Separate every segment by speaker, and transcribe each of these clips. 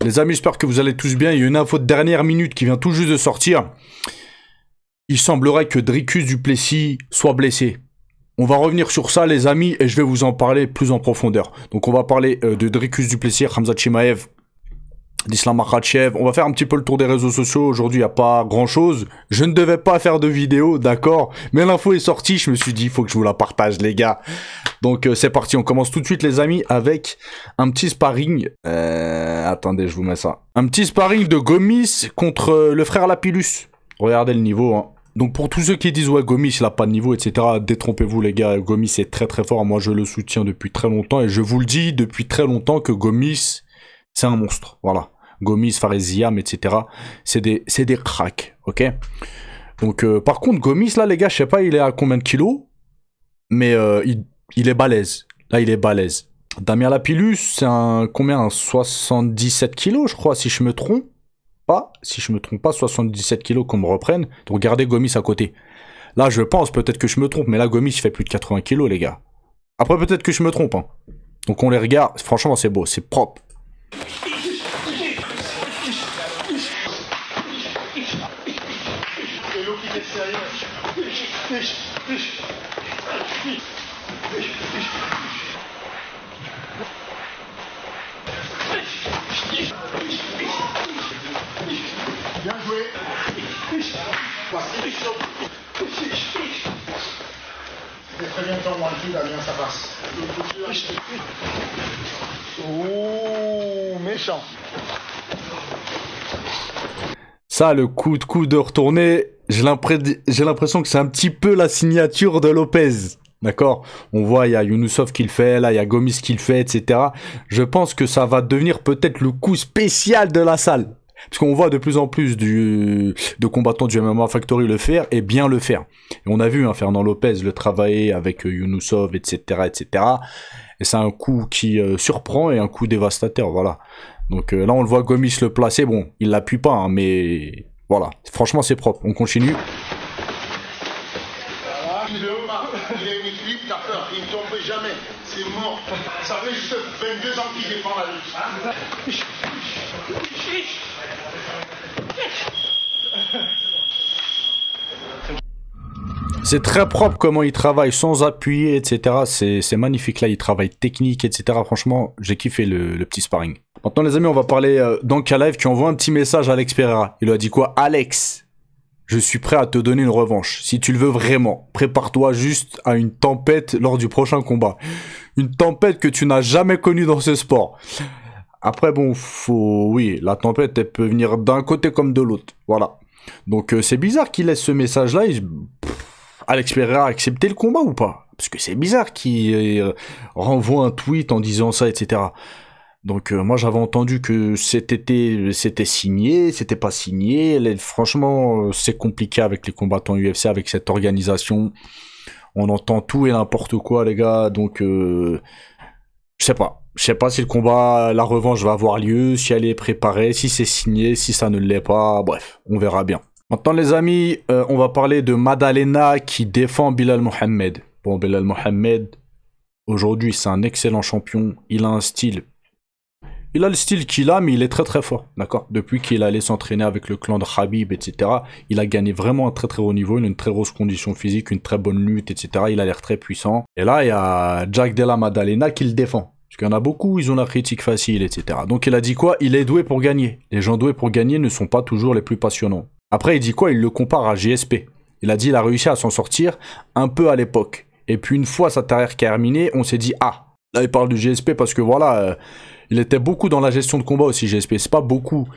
Speaker 1: Les amis, j'espère que vous allez tous bien. Il y a une info de dernière minute qui vient tout juste de sortir. Il semblerait que Dricus du Plessis soit blessé. On va revenir sur ça, les amis, et je vais vous en parler plus en profondeur. Donc, on va parler de Dricus du Plessis, Khamzat Chimaev, d'Islam Makhachev. On va faire un petit peu le tour des réseaux sociaux. Aujourd'hui, il n'y a pas grand-chose. Je ne devais pas faire de vidéo, d'accord? Mais l'info est sortie. Je me suis dit, il faut que je vous la partage, les gars. Donc, c'est parti. On commence tout de suite, les amis, avec un petit sparring. Attendez, je vous mets ça. Un petit sparring de Gomis contre le frère Lapillus. Regardez le niveau, hein. Donc pour tous ceux qui disent ouais Gomis il a pas de niveau etc, détrompez-vous les gars, Gomis est très très fort, moi je le soutiens depuis très longtemps et je vous le dis depuis très longtemps que Gomis c'est un monstre, voilà. Gomis, Fareziam etc, c'est des cracks, ok. Donc par contre Gomis là les gars, je sais pas il est à combien de kilos, mais il est balèze, là il est balèze. Damien Lapillus c'est un 77 kilos je crois si je me trompe. Si je me trompe pas, 77 kilos qu'on me reprenne. Donc regardez Gomis à côté. Là, je pense, peut-être que je me trompe, mais là, Gomis, il fait plus de 80 kilos, les gars. Après, peut-être que je me trompe, hein. Donc on les regarde. Franchement, c'est beau, c'est propre.
Speaker 2: Bien joué. C'est très bien ton mental, là, bien ça passe. Oh, méchant.
Speaker 1: Ça, le coup de coude de retourner, j'ai l'impression que c'est un petit peu la signature de Lopez. D'accord? On voit, il y a Younoussov qui le fait, là, il y a Gomis qui le fait, etc. Je pense que ça va devenir peut-être le coup spécial de la salle. Parce qu'on voit de plus en plus de combattants du MMA Factory le faire et bien le faire. Et on a vu Fernand Lopez le travailler avec Younoussov, etc., etc. Et c'est un coup qui surprend et un coup dévastateur, voilà. Donc là, on le voit Gomis le placer. Bon, il l'appuie pas, hein, mais voilà. Franchement, c'est propre. On continue.
Speaker 2: Il a une équilibre, t'as peur, il ne tombe jamais, c'est mort. Ça fait juste 22 ans qu'il défend la lutte.
Speaker 1: C'est très propre comment il travaille sans appuyer, etc. C'est magnifique là, il travaille technique, etc. Franchement, j'ai kiffé le petit sparring. Maintenant les amis, on va parler d'Ankalaev qui envoie un petit message à Alex Pereira. Il lui a dit quoi? Alex, je suis prêt à te donner une revanche. Si tu le veux vraiment, prépare-toi juste à une tempête lors du prochain combat. Une tempête que tu n'as jamais connue dans ce sport. Après, bon, oui, la tempête, elle peut venir d'un côté comme de l'autre. Voilà. Donc, c'est bizarre qu'il laisse ce message-là. Alex Pereira a accepté le combat ou pas? Parce que c'est bizarre qu'il renvoie un tweet en disant ça, etc. Donc moi j'avais entendu que c'était signé, c'était pas signé. Franchement c'est compliqué avec les combattants UFC, avec cette organisation. On entend tout et n'importe quoi les gars. Donc je sais pas. Je sais pas si le combat, la revanche va avoir lieu, si elle est préparée, si c'est signé, si ça ne l'est pas. Bref, on verra bien. Maintenant les amis, on va parler de Madalena qui défend Belal Mohamed. Bon, Belal Mohamed, aujourd'hui c'est un excellent champion. Il a un style. Il a le style qu'il a, mais il est très très fort, d'accord? Depuis qu'il allait s'entraîner avec le clan de Khabib, etc., il a gagné vraiment un très très haut niveau, il a une très grosse condition physique, une très bonne lutte, etc. Il a l'air très puissant. Et là, il y a Jack Della Maddalena qui le défend. Parce qu'il y en a beaucoup, ils ont la critique facile, etc. Donc il a dit quoi? Il est doué pour gagner. Les gens doués pour gagner ne sont pas toujours les plus passionnants. Après, il dit quoi? Il le compare à GSP. Il a dit il a réussi à s'en sortir un peu à l'époque. Et puis une fois sa carrière terminée, on s'est dit ah, là il parle du GSP parce que voilà... il était beaucoup dans la gestion de combat aussi, GSP. C'est pas beaucoup.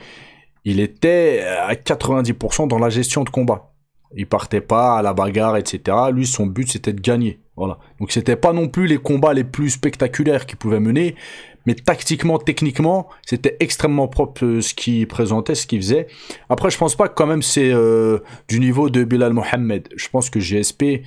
Speaker 1: Il était à 90% dans la gestion de combat. Il partait pas à la bagarre, etc. Lui, son but, c'était de gagner. Voilà. Donc, c'était pas non plus les combats les plus spectaculaires qu'il pouvait mener. Mais tactiquement, techniquement, c'était extrêmement propre ce qu'il présentait, ce qu'il faisait. Après, je pense pas que quand même c'est du niveau de Belal Mohamed. Je pense que GSP,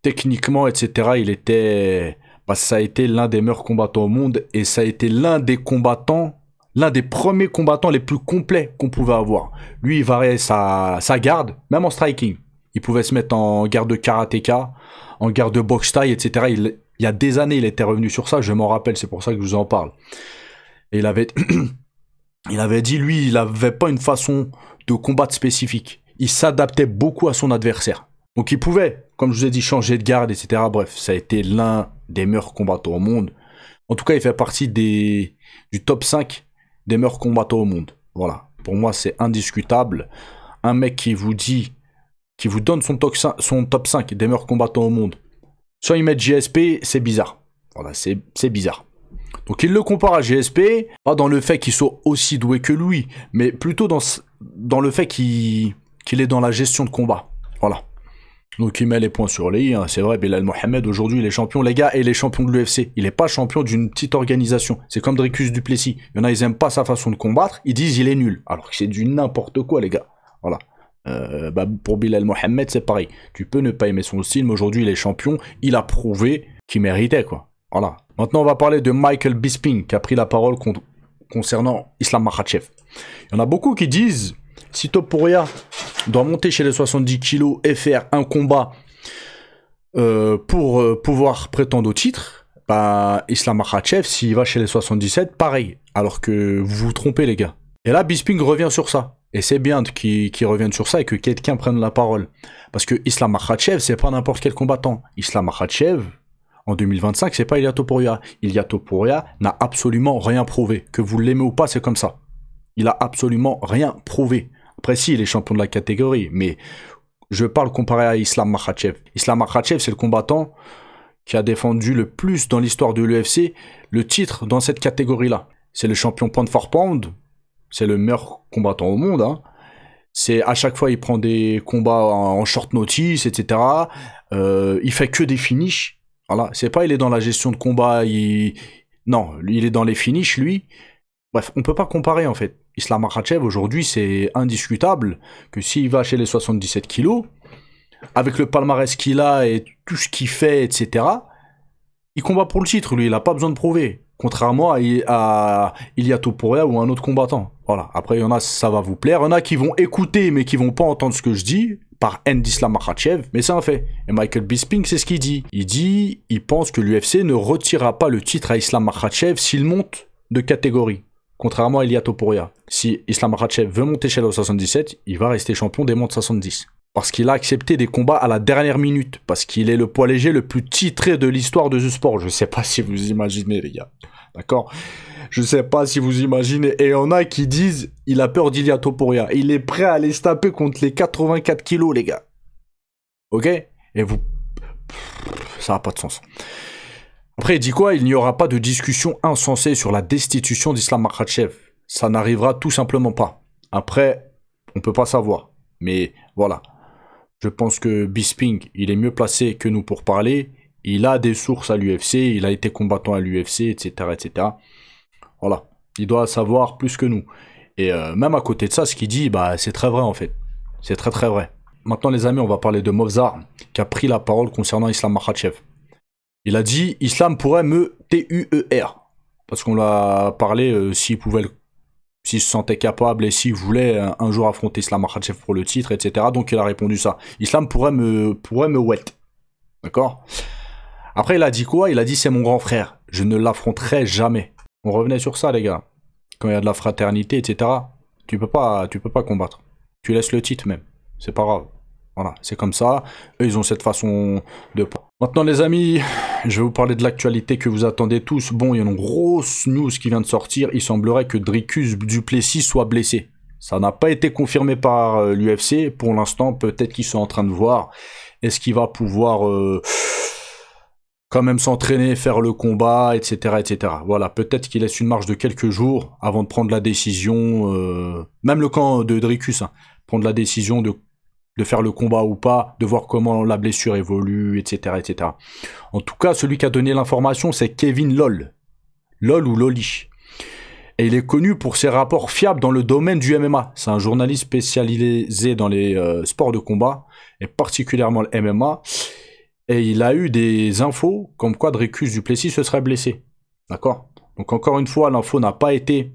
Speaker 1: techniquement, etc., il était... ça a été l'un des meilleurs combattants au monde et ça a été l'un des premiers combattants les plus complets qu'on pouvait avoir. Lui, il variait sa garde, même en striking. Il pouvait se mettre en garde de karatéka, en garde de boxe taille, etc. Il y a des années, il était revenu sur ça, je m'en rappelle, c'est pour ça que je vous en parle. Et il avait dit, lui, il n'avait pas une façon de combattre spécifique. Il s'adaptait beaucoup à son adversaire. Donc il pouvait, comme je vous ai dit, changer de garde, etc. Bref, ça a été l'un des meilleurs combattants au monde. En tout cas, il fait partie du top 5 des meilleurs combattants au monde. Voilà. Pour moi, c'est indiscutable. Un mec qui vous donne son top 5 des meilleurs combattants au monde. Soit il met GSP, c'est bizarre. Voilà, c'est bizarre. Donc il le compare à GSP, pas dans le fait qu'il soit aussi doué que lui, mais plutôt dans le fait qu'il est dans la gestion de combat. Voilà. Donc il met les points sur les i, hein. C'est vrai, Belal Mohamed aujourd'hui il est champion, les gars, et il est champion de l'UFC. Il n'est pas champion d'une petite organisation. C'est comme Dricus du Plessis. Il y en a, ils aiment pas sa façon de combattre, ils disent il est nul. Alors que c'est du n'importe quoi, les gars. Voilà. Pour Belal Mohamed, c'est pareil. Tu peux ne pas aimer son style, mais aujourd'hui il est champion. Il a prouvé qu'il méritait, quoi. Voilà. Maintenant, on va parler de Michael Bisping, qui a pris la parole concernant Islam Makhachev. Il y en a beaucoup qui disent, si Topuria doit monter chez les 70 kilos et faire un combat pour pouvoir prétendre au titre, bah, Islam Makhachev, s'il va chez les 77, pareil. Alors que vous vous trompez, les gars. Et là, Bisping revient sur ça. Et c'est bien qu'il revienne sur ça et que quelqu'un prenne la parole. Parce que Islam Makhachev, c'est pas n'importe quel combattant. Islam Makhachev, en 2025, c'est pas Ilia Topuria. Ilia Topuria n'a absolument rien prouvé. Que vous l'aimez ou pas, c'est comme ça. Il a absolument rien prouvé. Après, si, il est champion de la catégorie, mais je parle comparé à Islam Makhachev. Islam Makhachev, c'est le combattant qui a défendu le plus dans l'histoire de l'UFC le titre dans cette catégorie-là. C'est le champion pound for pound. C'est le meilleur combattant au monde. Hein. C'est à chaque fois, il prend des combats en short notice, etc. Il fait que des finishes. Voilà, c'est pas il est dans la gestion de combat, non, il est dans les finishes, lui. Bref, on peut pas comparer, en fait. Islam Makhachev, aujourd'hui, c'est indiscutable que s'il va chez les 77 kilos, avec le palmarès qu'il a et tout ce qu'il fait, etc., il combat pour le titre, lui, il a pas besoin de prouver. Contrairement à Ilia Topuria ou un autre combattant. Voilà, après, il y en a, ça va vous plaire. Il y en a qui vont écouter, mais qui vont pas entendre ce que je dis, par haine d'Islam Makhachev, mais c'est un fait. Et Michael Bisping, c'est ce qu'il dit. Il pense que l'UFC ne retirera pas le titre à Islam Makhachev s'il monte de catégorie. Contrairement à Ilia Topuria. Si Islam Makhachev veut monter chez le 77, il va rester champion des monts de 70. Parce qu'il a accepté des combats à la dernière minute. Parce qu'il est le poids léger le plus titré de l'histoire de ce sport. Je sais pas si vous imaginez, les gars. D'accord ? Je sais pas si vous imaginez. Et il y en a qui disent, il a peur d'Ilia Topuria. Il est prêt à aller se taper contre les 84 kilos, les gars. Ok ? Et vous... Ça n'a pas de sens. Après, il dit quoi ? Il n'y aura pas de discussion insensée sur la destitution d'Islam Makhachev. Ça n'arrivera tout simplement pas. Après, on peut pas savoir. Mais voilà. Je pense que Bisping, il est mieux placé que nous pour parler. Il a des sources à l'UFC. Il a été combattant à l'UFC, etc., etc. Voilà. Il doit savoir plus que nous. Et même à côté de ça, ce qu'il dit, bah, c'est très vrai, en fait. C'est très, très vrai. Maintenant, les amis, on va parler de Movsar, qui a pris la parole concernant Islam Makhachev. Il a dit, Islam pourrait me TUER. Parce qu'on l'a parlé, s'il se sentait capable et s'il voulait un jour affronter Islam Makhachev pour le titre, etc. Donc il a répondu ça. Islam pourrait me wet. D'accord ? Après, il a dit quoi ? Il a dit, c'est mon grand frère. Je ne l'affronterai jamais. On revenait sur ça, les gars. Quand il y a de la fraternité, etc., tu peux pas combattre. Tu laisses le titre même. C'est pas grave. Voilà, c'est comme ça. Eux, ils ont cette façon de... Maintenant, les amis, je vais vous parler de l'actualité que vous attendez tous. Bon, il y a une grosse news qui vient de sortir. Il semblerait que Dricus du Plessis soit blessé. Ça n'a pas été confirmé par l'UFC. Pour l'instant, peut-être qu'ils sont en train de voir. Est-ce qu'il va pouvoir quand même s'entraîner, faire le combat, etc., etc. Voilà, peut-être qu'il laisse une marge de quelques jours avant de prendre la décision. Même le camp de Dricus, hein, prendre la décision de faire le combat ou pas, de voir comment la blessure évolue, etc., etc. En tout cas, celui qui a donné l'information, c'est Kevin Lol. Lol ou Loli. Et il est connu pour ses rapports fiables dans le domaine du MMA. C'est un journaliste spécialisé dans les sports de combat, et particulièrement le MMA. Et il a eu des infos comme quoi Dricus du Plessis se serait blessé. D'accord ? Donc encore une fois, l'info n'a pas été...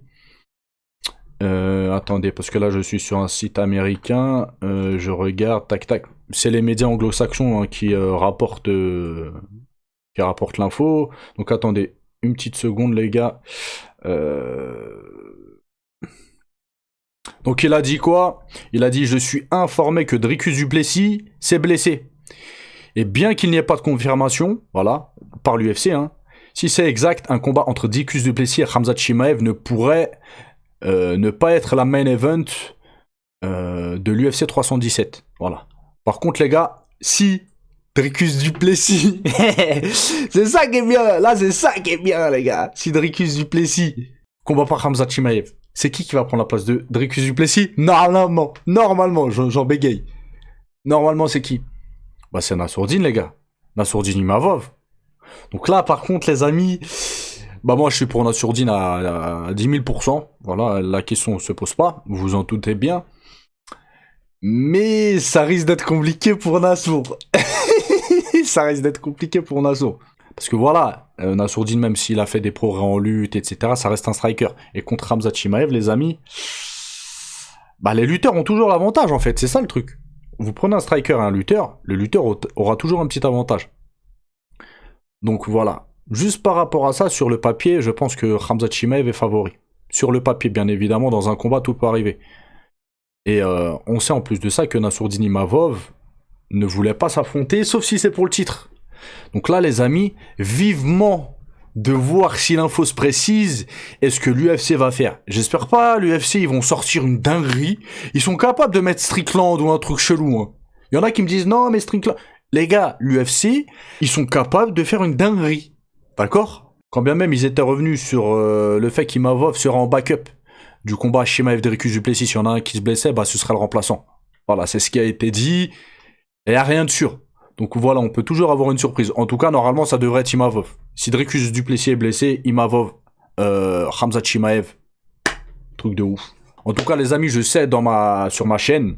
Speaker 1: attendez, parce que là je suis sur un site américain, je regarde, tac tac, c'est les médias anglo-saxons hein, qui rapportent l'info, donc attendez, une petite seconde les gars, Donc il a dit quoi? Il a dit: je suis informé que Dricus du Plessis s'est blessé. Et bien qu'il n'y ait pas de confirmation, voilà, par l'UFC, hein, si c'est exact, un combat entre Dricus du Plessis et Khamzat Chimaev ne pourrait ne pas être la main event de l'UFC 317. Voilà. Par contre, les gars, si Dricus du Plessis, c'est ça qui est bien, là c'est ça qui est bien, les gars. Si Dricus du Plessis combat par Khamzat Chimaev, c'est qui va prendre la place de Dricus du Plessis? Normalement, j'en bégaye. Normalement, c'est qui? Bah, c'est Nassourdine, les gars. Nassourdine Imavov. Donc là, par contre, les amis, bah, moi, je suis pour Nassourdine à 10 000%. Voilà, la question ne se pose pas. Vous vous en doutez bien. Mais ça risque d'être compliqué pour Nassour. Ça risque d'être compliqué pour Nassour. Parce que voilà, Nassourdine, même s'il a fait des progrès en lutte, etc., ça reste un striker. Et contre Khamzat Chimaev, les amis, bah, les lutteurs ont toujours l'avantage, en fait. C'est ça le truc. Vous prenez un striker et un lutteur, le lutteur aura toujours un petit avantage. Donc voilà. Juste par rapport à ça, sur le papier, je pense que Khamzat Chimaev est favori. Sur le papier, bien évidemment, dans un combat, tout peut arriver. Et on sait en plus de ça que Nassourdine Imavov ne voulait pas s'affronter, sauf si c'est pour le titre. Donc là, les amis, vivement de voir si l'info se précise et ce que l'UFC va faire. J'espère pas, l'UFC, ils vont sortir une dinguerie. Ils sont capables de mettre Strickland ou un truc chelou. Hein. Il y en a qui me disent, non, mais Strickland... Les gars, l'UFC, ils sont capables de faire une dinguerie. D'accord? Quand bien même ils étaient revenus sur le fait qu'Imavov sera en backup du combat Chimaev Dricus du Plessis. Si y en a un qui se blessait, bah ce serait le remplaçant. Voilà, c'est ce qui a été dit. Et il n'y a rien de sûr. Donc voilà, on peut toujours avoir une surprise. En tout cas, normalement, ça devrait être Imavov. Si Dricus du Plessis est blessé, Imavov, Khamzat Chimaev, truc de ouf. En tout cas, les amis, je sais sur ma chaîne,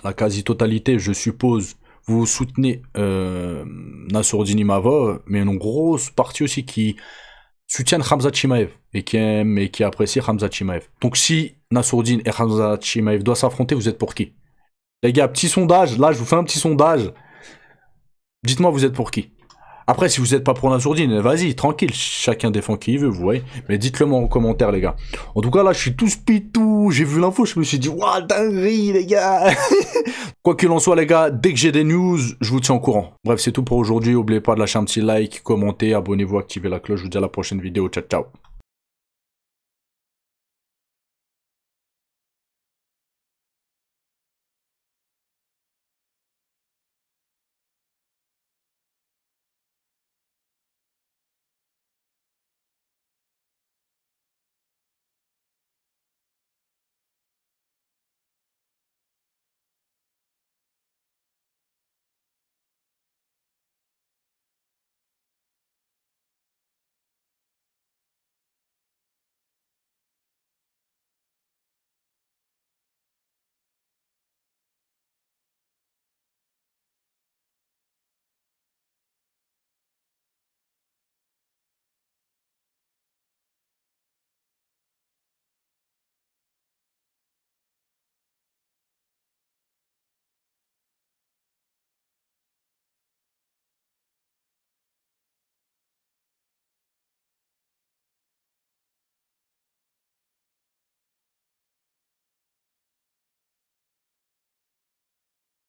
Speaker 1: la quasi-totalité, je suppose, vous soutenez Nassourdine Imavov, mais une grosse partie aussi qui soutiennent Khamzat Chimaev et qui aime et qui apprécie Khamzat Chimaev. Donc si Nassourdine et Khamzat Chimaev doivent s'affronter, vous êtes pour qui? Les gars, petit sondage, là je vous fais un petit sondage. Dites-moi, vous êtes pour qui? Après, si vous n'êtes pas pour Nassourdine, vas-y, tranquille, chacun défend qui il veut, vous voyez. Mais dites-le moi en commentaire, les gars. En tout cas, là, je suis tout spitou, j'ai vu l'info, je me suis dit, waouh, dinguerie, les gars. Quoi qu'il en soit, les gars, dès que j'ai des news, je vous tiens au courant. Bref, c'est tout pour aujourd'hui. N'oubliez pas de lâcher un petit like, commenter, abonnez-vous, activez la cloche. Je vous dis à la prochaine vidéo. Ciao, ciao.